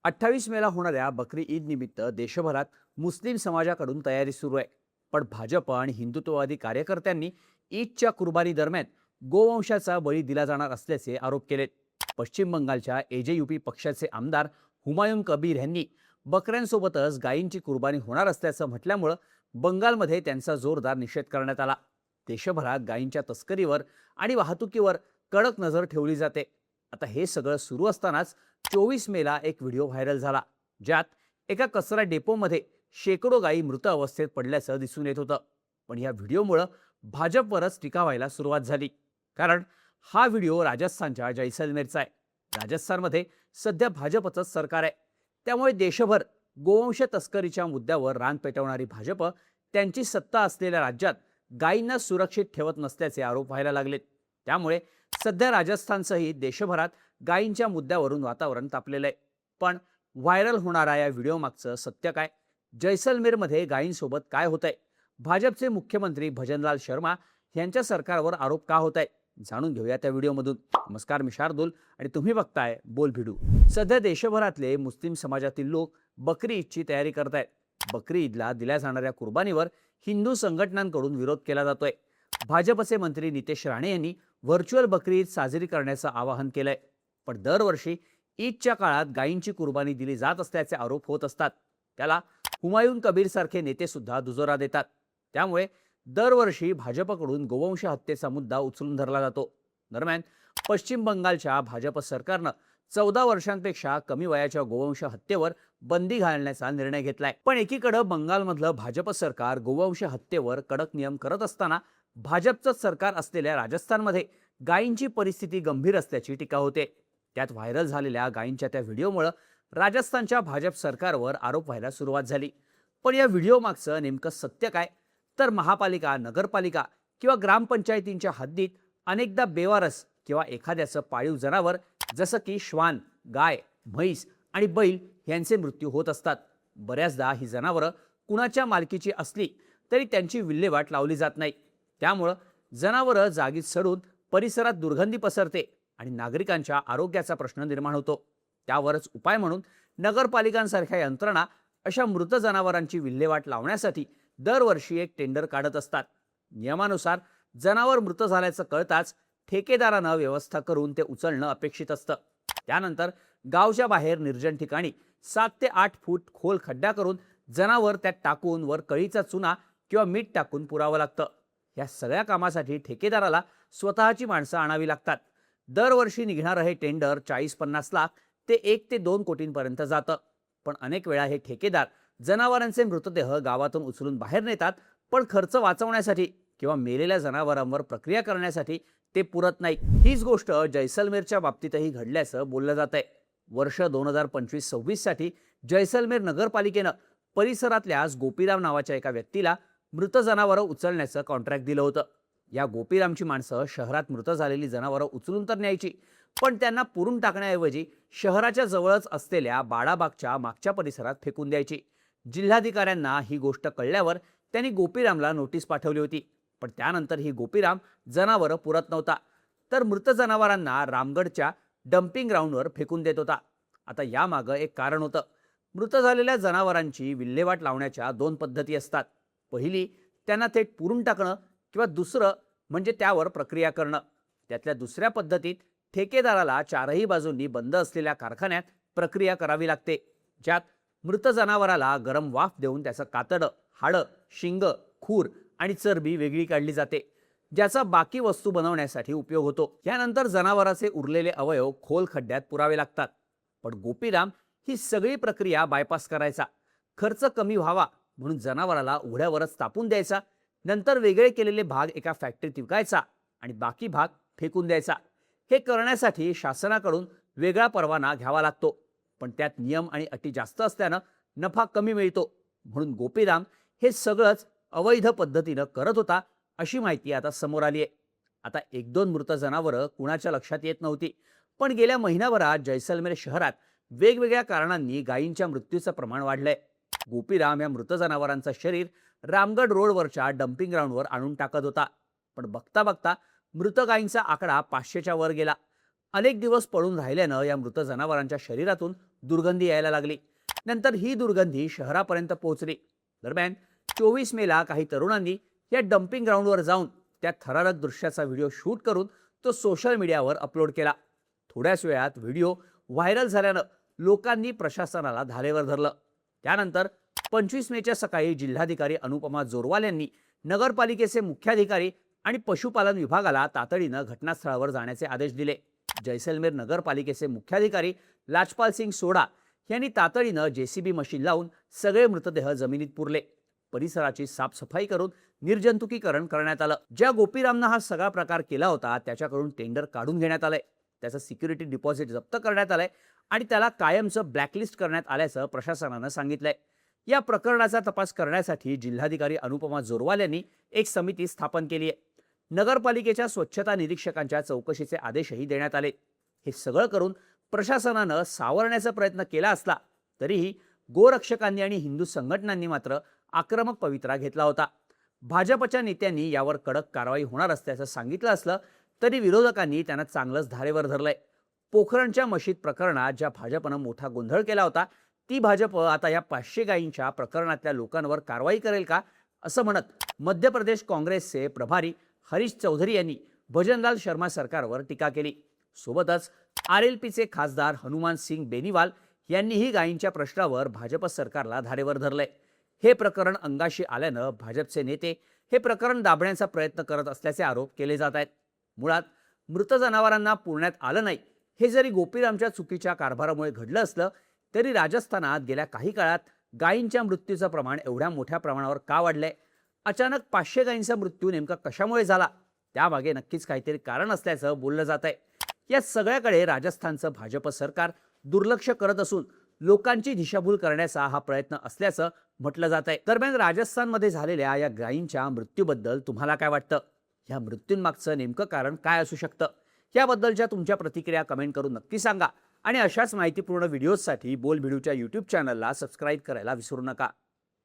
28 मेला होणाऱ्या बकरी ईद निमित्त देशभरात मुस्लिम समाजाकडून तयारी सुरू आहे. पण भाजप आणि हिंदुत्ववादी कार्यकर्त्यांनी ईदच्या कुर्बानी दरम्यान गोवंशाचा बळी दिला जाणार असल्याचे आरोप केलेत. पश्चिम बंगालच्या एजेयूपी पक्षाचे आमदार हुमायून कबीर यांनी बकऱ्यांसोबतच गायींची कुर्बानी होणार असल्याचं म्हटल्यामुळं बंगालमध्ये त्यांचा जोरदार निषेध करण्यात आला. देशभरात गायींच्या तस्करीवर आणि वाहतुकीवर कडक नजर ठेवली जाते. आता हे सगळं सुरू असतानाच 24 मेला एक व्हिडिओ व्हायरल झाला, ज्यात एका कचरा डेपोमध्ये शेकडो गायी मृत अवस्थेत पडल्याचं दिसून येत होतं. पण या व्हिडिओमुळं भाजपवरच टीका व्हायला सुरुवात झाली. कारण हा व्हिडिओ राजस्थानच्या जैसलमेरचा आहे. राजस्थानमध्ये सध्या भाजपचंच सरकार आहे. त्यामुळे देशभर गोवंश तस्करीच्या मुद्द्यावर रान पेटवणारी भाजप त्यांची सत्ता असलेल्या राज्यात गायींना सुरक्षित ठेवत नसल्याचे आरोप व्हायला लागलेत. त्यामुळे सध्या राजस्थानसहित देशभरात गायींच्या मुद्द्यावरून वातावरण तापलेलं आहे. पण व्हायरल होणारा या व्हिडिओ मागचं सत्य काय? जैसलमेरमध्ये गायींसोबत काय होतंय? भाजपचे मुख्यमंत्री भजनलाल शर्मा यांच्या सरकारवर आरोप का होत आहेत? जाणून घेऊया त्या व्हिडिओमधून. नमस्कार, मी शार्दूल आणि तुम्ही बघताय बोल भिडू. सध्या देशभरातले मुस्लिम समाजातील लोक बकरी ईदची तयारी करतायत. बकरी ईदला दिल्या जाणाऱ्या कुर्बानीवर हिंदू संघटनांकडून विरोध केला जातोय. भाजपचे मंत्री नितेश राणे यांनी व्हर्च्युअल बकरी ईद साजरी करण्याचं आवाहन केलंय. पण दरवर्षी ईदच्या काळात गायींची कुर्बानी दिली जात असल्याचे आरोप होत असतात. त्याला हुमायून कबीर सारखे नेते सुद्धा दुजोरा देतात. त्यामुळे दरवर्षी भाजपकडून गोवंश हत्येचा मुद्दा उचलून धरला जातो. दरम्यान पश्चिम बंगालच्या भाजप सरकारनं 14 वर्षांपेक्षा कमी वयाच्या गोवंश हत्येवर बंदी घालण्याचा निर्णय घेतलाय. पण एकीकडे बंगालमधलं भाजप सरकार गोवंश हत्येवर कडक नियम करत असताना भाजपचं सरकार असलेल्या राजस्थानमध्ये गायींची परिस्थिती गंभीर असल्याची टीका होते. त्यात व्हायरल झालेल्या गायींच्या त्या व्हिडिओमुळे राजस्थानच्या भाजप सरकारवर आरोप व्हायला सुरुवात झाली. पण या व्हिडिओ मागचं नेमकं सत्य काय? तर महापालिका, नगरपालिका किंवा ग्रामपंचायतींच्या हद्दीत अनेकदा बेवारस किंवा एखाद्याचं पाळीव जनावर जसं की श्वान, गाय, म्हैस आणि बैल यांचे मृत्यू होत असतात. बऱ्याचदा ही जनावरं कुणाच्या मालकीची असली तरी त्यांची विल्हेवाट लावली जात नाही. त्यामुळं जनावरं जागीच सडून परिसरात दुर्गंधी पसरते आणि नागरिकांच्या आरोग्याचा प्रश्न निर्माण होतो. त्यावरच उपाय म्हणून नगरपालिकांसारख्या यंत्रणा अशा मृत जनावरांची विल्हेवाट लावण्यासाठी दरवर्षी एक टेंडर काढत असतात. नियमानुसार जनावर मृत झाल्याचं कळताच ठेकेदारानं व्यवस्था करून ते उचलणं अपेक्षित असतं. त्यानंतर गावच्या बाहेर निर्जन ठिकाणी 7 ते 8 फूट खोल खड्डा करून जनावर त्यात टाकून वर कळीचा चुना किंवा मीठ टाकून पुरावं लागतं. या सगळ्या कामासाठी ठेकेदाराला स्वतःची माणसं आणावी लागतात. दरवर्षी निघणारं हे टेंडर 40-50 लाख ते 1 ते 2 कोटींपर्यंत जातं. पण अनेक वेळा हे ठेकेदार जनावरांचे मृतदेह गावातून उचलून बाहेर नेतात, पण खर्च वाचवण्यासाठी किंवा मेलेल्या जनावरांवर प्रक्रिया करण्यासाठी ते पुरत नाही. हीच गोष्ट जैसलमेरच्या बाबतीतही घडल्याचं बोललं जात आहे. वर्ष 2025-26 साठी जैसलमेर नगरपालिकेनं परिसरातल्याच गोपीराम नावाच्या एका व्यक्तीला मृत जनावरं उचलण्याचं कॉन्ट्रॅक्ट दिलं होतं. या गोपीरामची माणसं शहरात मृत झालेली जनावरं उचलून तर न्यायची, पण त्यांना पुरून टाकण्याऐवजी शहराच्या जवळच असलेल्या बाडाबागच्या मागच्या परिसरात फेकून द्यायची. जिल्हाधिकाऱ्यांना ही गोष्ट कळल्यावर त्यांनी गोपीरामला नोटीस पाठवली होती. पण त्यानंतर ही गोपीराम जनावरं पुरत नव्हता, तर मृत जनावरांना रामगडच्या डम्पिंग ग्राउंडवर फेकून देत होता. आता यामागं एक कारण होतं. मृत झालेल्या जनावरांची विल्हेवाट लावण्याच्या 2 पद्धती असतात. पहिली, त्यांना थेट पुरून टाकणं किंवा दुसरं म्हणजे त्यावर प्रक्रिया करणं. त्यातल्या दुसऱ्या पद्धतीत ठेकेदाराला 4ही बाजूंनी बंद असलेल्या कारखान्यात प्रक्रिया करावी लागते, ज्यात मृत जनावराला गरम वाफ देऊन त्याचं कातडं, हाडं, शिंग, खूर आणि चरबी वेगळी काढली जाते, ज्याचा बाकी वस्तू बनवण्यासाठी उपयोग होतो. यानंतर जनावराचे उरलेले अवयव खोल खड्ड्यात पुरावे लागतात. पण गोपीराम ही सगळी प्रक्रिया बायपास करायचा. खर्च कमी व्हावा म्हणून जनावराला उघड्यावरच तापून द्यायचा, नंतर वेगळे केलेले भाग एका फॅक्टरीत विकायचा आणि बाकी भाग फेकून द्यायचा. हे करण्यासाठी शासनाकडून वेगळा परवाना घ्यावा लागतो, पण त्यात नियम आणि अटी जास्त असल्यानं नफा कमी मिळतो. म्हणून गोपीराम हे सगळंच अवैध पद्धतीनं करत होता, अशी माहिती आता समोर आली आहे. आता 1-2 मृत जनावरं कुणाच्या लक्षात येत नव्हती, पण गेल्या महिनाभरात जैसलमेर शहरात वेगवेगळ्या कारणांनी गायींच्या मृत्यूचं प्रमाण वाढलंय. गोपीराम या मृत जनावरांचं शरीर रामगड रोडवरच्या डम्पिंग ग्राउंडवर आणून टाकत होता. पण बघता बघता मृत गायींचा आकडा 500च्या वर गेला. अनेक दिवस पडून राहिल्यानं या मृत जनावरांच्या शरीरातून दुर्गंधी यायला लागली. नंतर ही दुर्गंधी शहरापर्यंत पोहोचली. दरम्यान 24 मेला काही तरुणांनी या डम्पिंग ग्राउंडवर जाऊन त्या थरारक दृश्याचा व्हिडिओ शूट करून तो सोशल मीडियावर अपलोड केला. थोड्याच वेळात व्हिडिओ व्हायरल झाल्यानं लोकांनी प्रशासनाला धारेवर धरलं. त्यानंतर 25 मेच्या सकाळी जिल्हाधिकारी अनुपमा जोरवाल यांनी नगरपालिकेचे मुख्याधिकारी आणि पशुपालन विभागाला तातडीनं घटनास्थळावर जाण्याचे आदेश दिले. जैसलमेर नगरपालिकेचे मुख्याधिकारी लाजपाल सिंग सोडा यांनी तातडीनं जेसीबी मशीन लावून सगळे मृतदेह जमिनीत पुरले. परिसराची साफसफाई करून निर्जंतुकीकरण करण्यात आलं. ज्या गोपीरामनं हा सगळा प्रकार केला होता त्याच्याकडून टेंडर काढून घेण्यात आलंय. त्याचं सिक्युरिटी डिपॉझिट जप्त करण्यात आलंय आणि त्याला कायमचं ब्लॅकलिस्ट करण्यात आल्याचं प्रशासनानं सांगितलंय. या प्रकरणाचा तपास करण्यासाठी जिल्हाधिकारी अनुपमा जोरवाल यांनी एक समिती स्थापन केली आहे. नगरपालिकेच्या स्वच्छता निरीक्षकांच्या चौकशीचे आदेशही देण्यात आले. हे सगळं करून प्रशासनानं सावरण्याचा प्रयत्न केला असला तरीही गोरक्षकांनी आणि हिंदू संघटनांनी मात्र आक्रमक पवित्रा घेतला होता. भाजपच्या नेत्यांनी यावर कडक कारवाई होणार असल्याचं सांगितलं असलं तरी विरोधकांनी त्यांना चांगलंच धारेवर धरलंय. पोखरणच्या मशीद प्रकरणात ज्या भाजपनं मोठा गोंधळ केला होता ती भाजप आता या 500 गायींच्या प्रकरणातल्या लोकांवर कारवाई करेल का असं म्हणत मध्य प्रदेश काँग्रेसचे प्रभारी हरीश चौधरी यांनी भजनलाल शर्मा सरकारवर टीका केली. सोबतच आरएलपीचे खासदार हनुमान सिंग बेनीवाल यांनीही गायींच्या प्रश्नावर भाजप सरकारला धारेवर धरलंय. हे प्रकरण अंगाशी आल्यानं भाजपचे नेते हे प्रकरण दाबण्याचा प्रयत्न करत असल्याचे आरोप केले जात आहेत. मुळात मृत जनावरांना पुरण्यात आलं नाही हे जरी गोपीरामच्या चुकीच्या कारभारामुळे घडलं असलं तरी राजस्थानात गेल्या काही काळात गायींच्या मृत्यूचं प्रमाण एवढ्या मोठ्या प्रमाणावर का वाढलंय? अचानक 500 गायींचा मृत्यू नेमका कशामुळे झाला? त्यामागे नक्कीच काहीतरी कारण असल्याचं बोललं जात आहे. या सगळ्याकडे राजस्थानचं भाजप सरकार दुर्लक्ष करत असून लोकांची दिशाभूल करण्याचा हा प्रयत्न असल्याचं म्हटलं जात आहे. दरम्यान राजस्थानमध्ये झालेल्या या गायींच्या मृत्यूबद्दल तुम्हाला काय वाटतं? या मृत्यूंमागचं नेमकं कारण काय असू शकतं? याबद्दलच्या तुमच्या प्रतिक्रिया कमेंट करून नक्की सांगा आणि अशाच माहितीपूर्ण व्हिडिओजसाठी बोल भिडूच्या YouTube चॅनलला सबस्क्राईब करायला विसरू नका.